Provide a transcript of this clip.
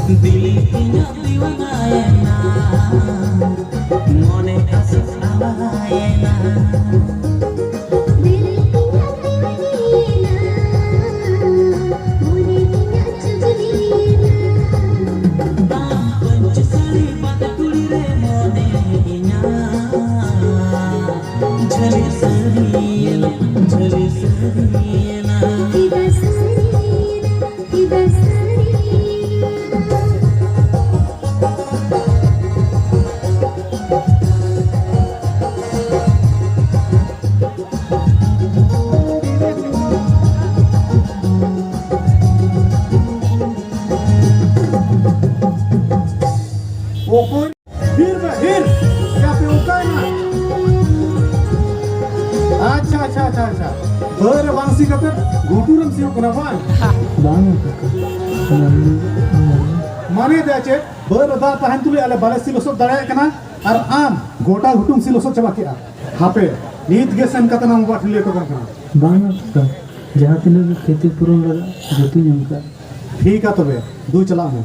दिल इnya diwanayena mone asas awayena दिल इnya diwanayena mone इnya चुगलीना पंचसरी बात कुड़ीरे मने इnya झली सरीना इदा सरी Pokoknya hir siapa ukana अच्छा बर वांसी कते घोटुरम सिव कनावान bang माने द्याचे बर दा तहन तुले आले बाले सिलोसो दड़ाय कना और आम गोटा घुटुम सिलोसो चबा के हापे नीत गेसन कतना बाठले तो कना bang जहाँ तीन खेती पूर्ण लगा जोती नमका ठीक है तबे दू चला हूं